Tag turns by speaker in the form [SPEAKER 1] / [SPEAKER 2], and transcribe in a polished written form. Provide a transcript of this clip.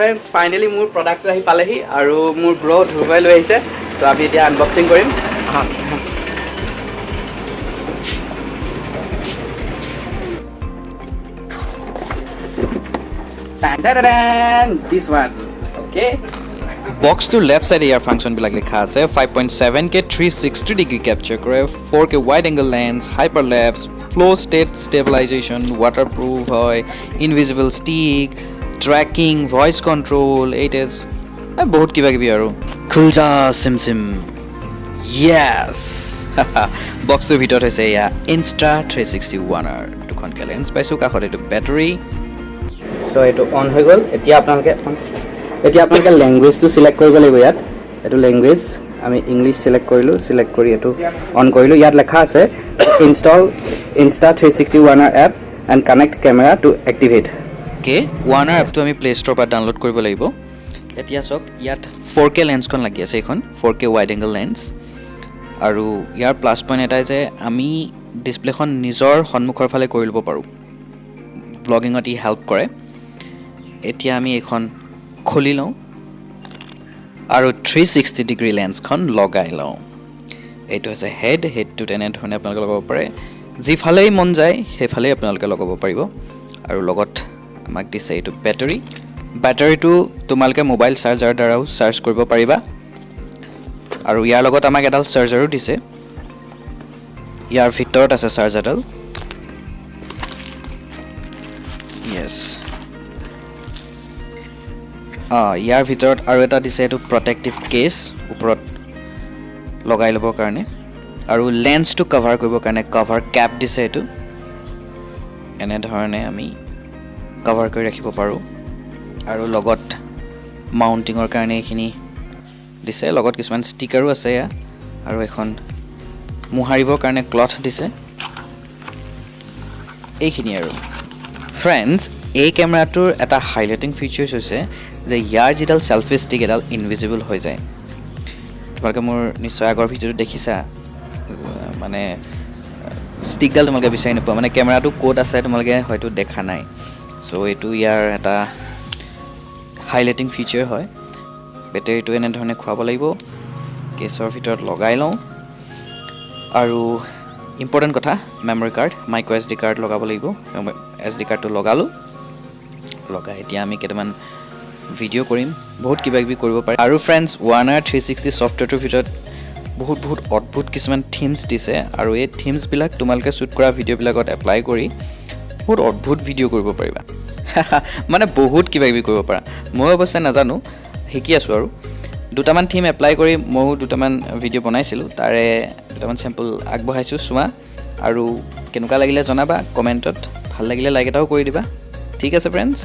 [SPEAKER 1] Friends finally more product आহি পালেহি আৰু মোৰ ব্ৰ ধুবাই লৈ আহিছে সো আমি এতিয়া আনবক্সিং কৰিম This one, okay.
[SPEAKER 2] Box to left side ear function bilak likha ase 5.7K 360 degree capture kore 4K wide angle lens hyperlapse flow state stabilization waterproof hoy invisible stick tracking voice control it is bahut kiba kibi aru khulja sim yes box to bhitor hoise ya Insta 360 er dukhon ke lens paisu ka khore to battery
[SPEAKER 1] so eto on hoy gol etia apnaloke language to select koribo laibo yat eto language আমি English select কৰিলো select কৰি এটো on কৰিলো ইয়াত লেখা আছে install Insta 360 One app and connect camera to activate
[SPEAKER 2] okay One app to আমি play store পৰা ডাউনলোড কৰিব লাগিব এতিয়া সক ইয়াত 4K লেন্স খন লাগি আছে এখন 4K wide angle lens আৰু ইয়াৰ প্লাস পইণ্ট এটা যে আমি ডিসপ্লেখন নিজৰ সন্মুখৰ ফালে কৰি লব পাৰো ব্লগিংত ই হেল্প কৰে এতিয়া আমি এখন খুলি লওঁ আৰু 360 ডিগ্ৰী লেন্স খন লগাই লওঁ এইটো আছে হেড টু তেনে ধৰণে আপোনালোকে লগাব পাৰে জিফালেই মন যায় হেফালেই আপোনালোকে লগাব পাৰিব আৰু লগত আমাক দিছে এইটো বেটাৰীটো তোমালোকে মোবাইল চাৰ্জাৰ দ্বাৰাও চাৰ্জ কৰিব পাৰিবা আৰু ইয়াৰ লগত আমাক এডাল চাৰ্জাৰো দিছে ইয়াৰ ভিতৰত আছে চাৰ্জাৰডাল yes ইয়াৰ ভিতৰত আৰু এটা দিছে এটো প্ৰটেক্টিভ কেস ওপৰত লগাই লবৰ কাৰণে আৰু লেন্স টু কভাৰ কৰিবৰ কাৰণে কভাৰ ক্যাপ দিছে এটো এনে ধৰণে আমি কভাৰ কৰি ৰাখিব পাৰো আৰু লগত মাউন্টিংৰ কাৰণে এখিনি দিছে লগত কিছুমান ষ্টিকাৰো আছে আৰু এখন মুহাৰিবৰ কাৰণে ক্লথ দিছে এইখিনি আৰু ফ্ৰেন্ডছ এই কেমেৰাটোৰ এটা হাইলাইটিং ফিচাৰ্স হৈছে যে ইয়াৰ যিডাল সেলফি ষ্টিক এডাল ইনভিজিবল হৈ যায় তোমালোকে মোৰ নিশ্চয় আগৰ ভিডিঅ'টো দেখিছা মানে ষ্টিকডাল তোমালোকে বিচাৰি নোপোৱা মানে কেমেৰাটো কোড আছে তোমালোকে হয়তো দেখা নাই সো এইটো ইয়াৰ এটা হাইলাইটিং ফিচাৰ হয় বেটাৰীটো এনে ধৰণে খুৱাব লাগিব কেছৰ ভিতৰত লগাই লওঁ আৰু ইম্পৰ্টেন্ট কথা memory card micro SD card লগাব লাগিব এছডি কাৰ্ডটো লগাই এতিয়া আমি কেইটামান ভিডিও কৰিম বহুত কিবা কিবি কৰিব পাৰি আৰু ফ্ৰেন্ডছ One 360 সফটৱেৰটোৰ ভিতৰত বহুত অদ্ভুত কিছুমান থিমছ দিছে আৰু এই থিমছ বিলাক তোমালোকে শুট কৰা ভিডিও বিলাকত এপ্লাই কৰি বহুত অদ্ভুত ভিডিও কৰিব পাৰিবা মানে বহুত কিবা কিবি কৰিব পাৰা মই অৱশ্যে নাজানো শিকি আছো আৰু দুটামান থিম এপ্লাই কৰি মই দুটামান ভিডিও বনাইছিলো তাৰে দুটামান স্যাম্পল আগবঢ়াইছো চোৱা আৰু কেনেকুৱা লাগিলে জনাবা কমেন্টত ভাল লাগিলে লাইক এটাও কৰি দিবা ঠিক আছে ফ্ৰেন্ডছ